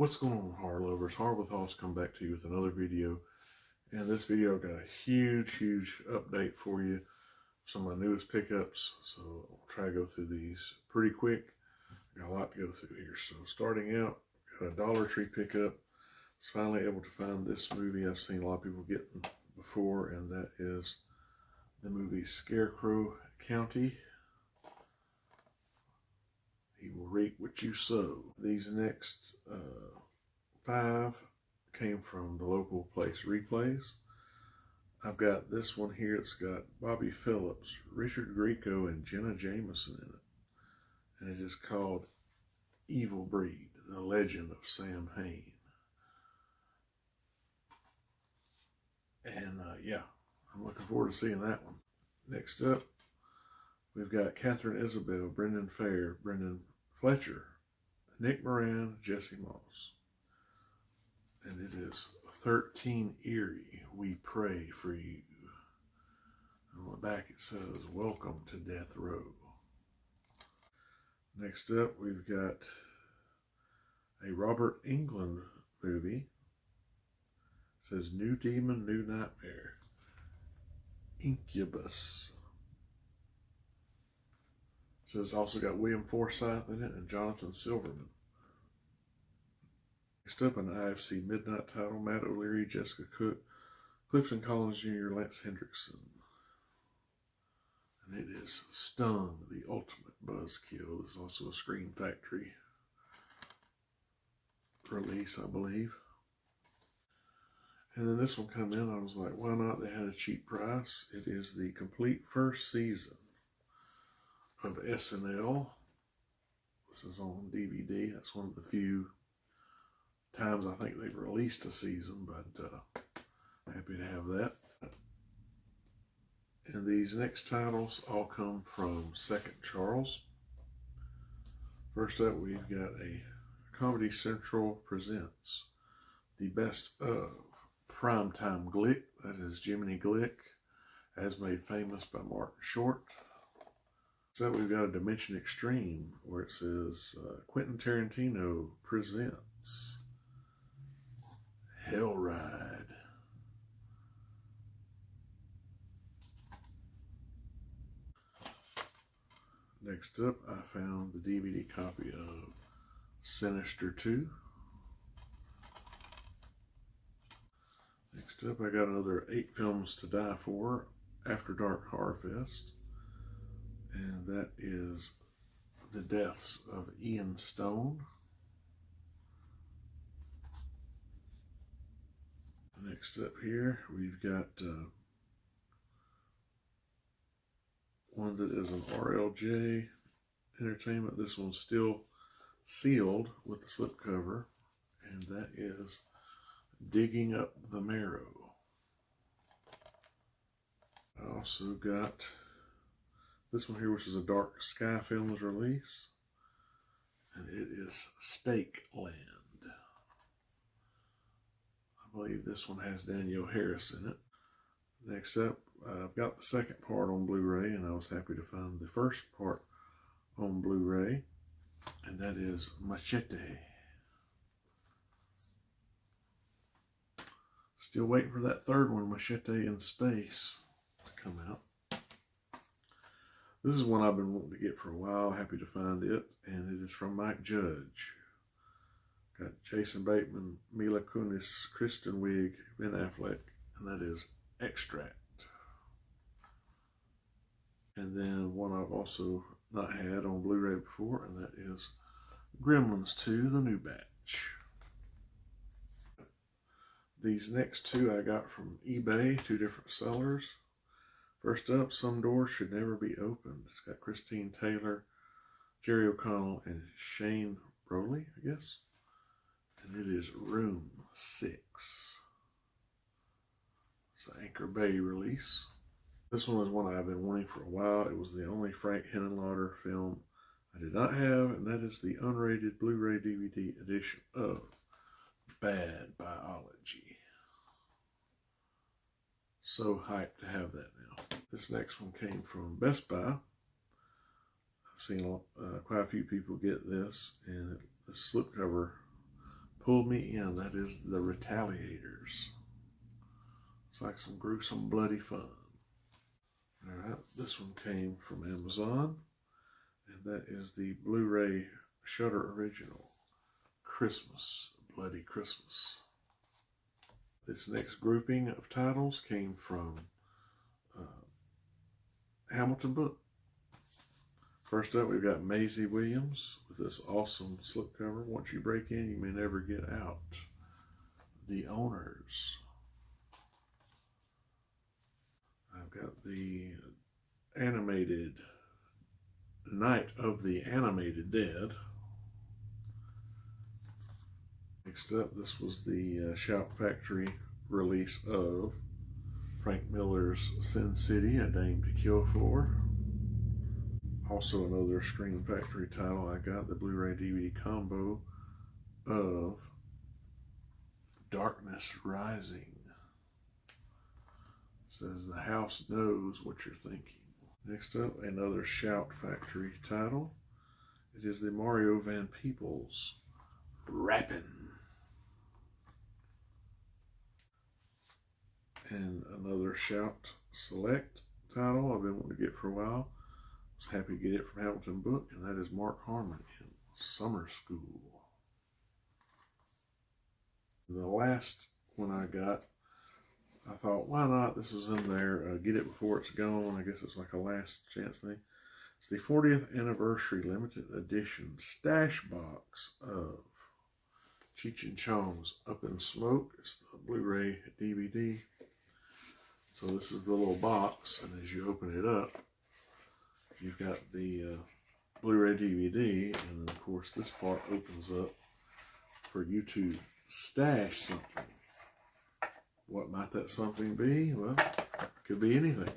What's going on, horror lovers? HorrorWithHoss come back to you with another video. And this video got a huge update for you. Some of my newest pickups. So I'll try to go through these pretty quick. Got a lot to go through here. So starting out, got a Dollar Tree pickup. Was finally able to find this movie I've seen a lot of people getting before, and that is the movie Scarecrow County. He will reap what you sow. These next 5 came from the local place Replays. I've got this one here. It's got Bobby Phillips, Richard Grieco, and Jenna Jameson in it. And it is called Evil Breed, The Legend of Sam Hain. And yeah, I'm looking forward to seeing that one. Next up, we've got Catherine Isabel, Brendan Fair, Brendan Fletcher, Nick Moran, Jesse Moss. And it is 13 Erie, We Pray for You. On the back it says, Welcome to Death Row. Next up, we've got a Robert Englund movie. It says, New Demon, New Nightmare. Incubus. It's also got William Forsythe in it and Jonathan Silverman. Next up, an IFC Midnight title, Matt O'Leary, Jessica Cook, Clifton Collins Jr., Lance Hendrickson. And it is Stung, the Ultimate Buzzkill. This is also a Scream Factory release, I believe. And then this one came in, I was like, why not? They had a cheap price. It is the complete first season of SNL. This is on DVD. That's one of the few times I think they've released a season, but happy to have that. And these next titles all come from Second Charles. First up, we've got a Comedy Central presents the best of Primetime Glick. That is Jiminy Glick, as made famous by Martin Short. So we've got a Dimension Extreme where it says Quentin Tarantino presents Hell Ride. Next up, I found the DVD copy of Sinister 2. Next up, I got another 8 Films to Die For, After Dark Horror Fest. And that is The Deaths of Ian Stone. Next up here, we've got one that is an RLJ Entertainment. This one's still sealed with the slipcover, and that is Digging Up the Marrow. I also got this one here, which is a Dark Sky Films release, and it is Stake Land. I believe this one has Danielle Harris in it. Next up, I've got the second part on Blu-ray, and I was happy to find the first part on Blu-ray, and that is Machete. Still waiting for that third one, Machete in Space, to come out. This is one I've been wanting to get for a while. Happy to find it, and it is from Mike Judge. Got Jason Bateman, Mila Kunis, Kristen Wiig, Ben Affleck, and that is Extract. And then one I've also not had on Blu-ray before, and that is Gremlins 2, The New Batch. These next 2 I got from eBay, 2 different sellers. First up, Some Doors Should Never Be Opened. It's got Christine Taylor, Jerry O'Connell, and Shane Broley, I guess. And it is Room 6. It's an Anchor Bay release. This one is one I've been wanting for a while. It was the only Frank Henenlotter film I did not have, and that is the unrated Blu-ray DVD edition of Bad Biology. So hyped to have that now. This next one came from Best Buy. I've seen quite a few people get this, and the slipcover pulled me in. That is The Retaliators. It's like some gruesome, bloody fun. All right, this one came from Amazon, and that is the Blu-ray Shudder Original, Christmas, Bloody Christmas. This next grouping of titles came from Hamilton Book. First up, we've got Maisie Williams with this awesome slipcover. Once you break in, you may never get out. The Owners. I've got the animated Night of the Animated Dead. Next up, this was the Shout Factory release of Frank Miller's Sin City, A Dame to Kill For. Also another Scream Factory title. I got the Blu-ray DVD combo of Darkness Rising. It says the house knows what you're thinking. Next up, another Shout Factory title. It is the Mario Van Peebles Rappin'. And another Shout Select title I've been wanting to get for a while. I was happy to get it from Hamilton Book, and that is Mark Harmon in Summer School. And the last one I got, I thought, why not? This is in there. Get it before it's gone. I guess it's like a last chance thing. It's the 40th Anniversary Limited Edition Stash Box of Cheech and Chong's Up in Smoke. It's the Blu-ray DVD. So this is the little box, and as you open it up, you've got the Blu-ray DVD, and then of course this part opens up for you to stash something. What might that something be? Well, it could be anything.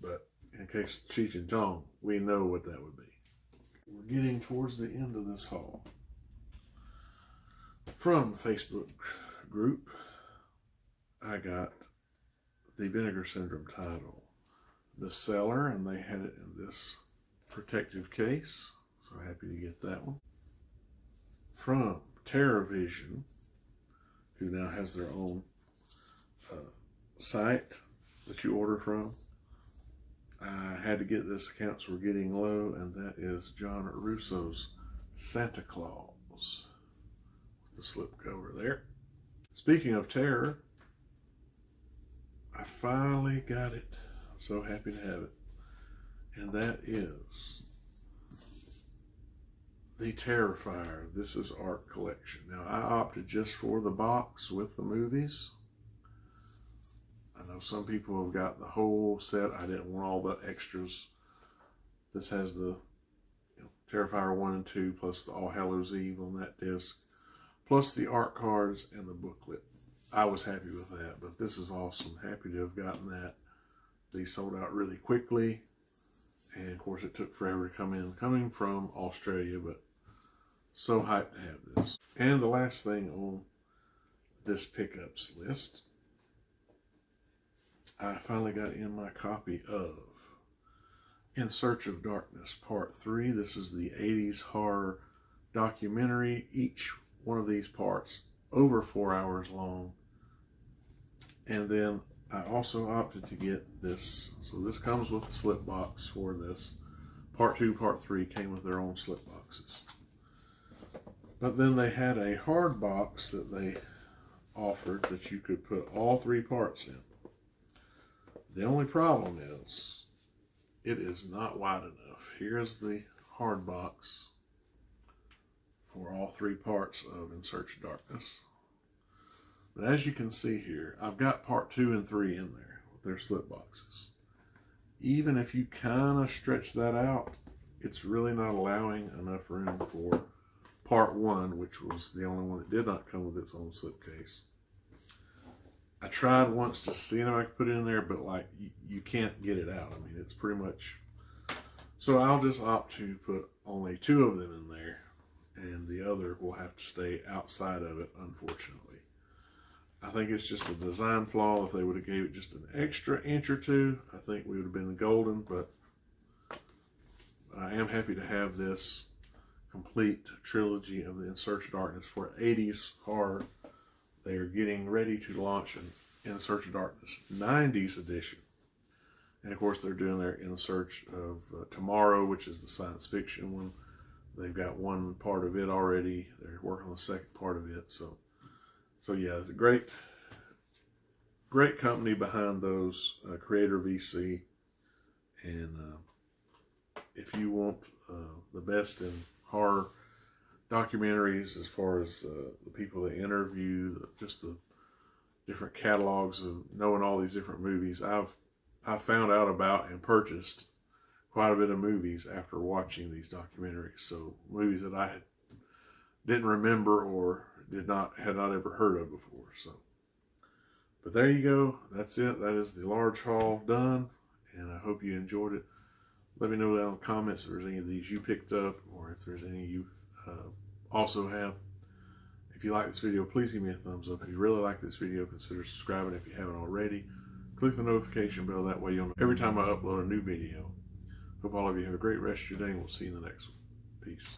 But in case Cheech and Chong, we know what that would be. We're getting towards the end of this haul. From the Facebook group, I got the Vinegar Syndrome title, The Cellar, and they had it in this protective case. So happy to get that one. From TerrorVision, who now has their own site that you order from. I had to get this. Accounts were getting low, and that is John Russo's Santa Claus with the slipcover there. Speaking of terror, I finally got it. I'm so happy to have it. And that is the Terrifier This Is Art collection. Now, I opted just for the box with the movies. I know some people have got the whole set. I didn't want all the extras. This has the Terrifier 1 and 2 plus the All Hallows Eve on that disc, plus the art cards and the booklet. I was happy with that, but this is awesome. Happy to have gotten that. These sold out really quickly, and of course it took forever to come in, coming from Australia, but so hyped to have this. And the last thing on this pickups list, I finally got in my copy of In Search of Darkness Part 3. This is the 80s horror documentary. Each one of these parts over 4 hours long. And then I also opted to get this. So this comes with the slip box for this. Part 2, Part 3 came with their own slip boxes. But then they had a hard box that they offered that you could put all 3 parts in. The only problem is it is not wide enough. Here's the hard box for all 3 parts of In Search of Darkness. But as you can see here, I've got part 2 and 3 in there with their slip boxes. Even if you kind of stretch that out, it's really not allowing enough room for part 1, which was the only one that did not come with its own slipcase. I tried once to see if I could put it in there, but like you can't get it out. I mean, it's pretty much. So I'll just opt to put only 2 of them in there, and the other will have to stay outside of it, unfortunately. I think it's just a design flaw. If they would have gave it just an extra inch or 2, I think we would have been golden, but I am happy to have this complete trilogy of the In Search of Darkness for 80s horror. They are getting ready to launch an In Search of Darkness 90s edition. And of course, they're doing their In Search of Tomorrow, which is the science fiction one. They've got one part of it already. They're working on the second part of it. So yeah, it's a great company behind those, Creator VC. And if you want the best in horror documentaries, as far as the people they interview, just the different catalogs of knowing all these different movies, I found out about and purchased quite a bit of movies after watching these documentaries. So movies that I didn't remember or had not ever heard of before. So, but there you go. That's it. That is the large haul done, and I hope you enjoyed it. Let me know down in the comments if there's any of these you picked up, or if there's any you also have. If you like this video, please give me a thumbs up. If you really like this video, consider subscribing if you haven't already. Click the notification bell, that way you'll know every time I upload a new video. Hope all of you have a great rest of your day, and we'll see you in the next one. Peace.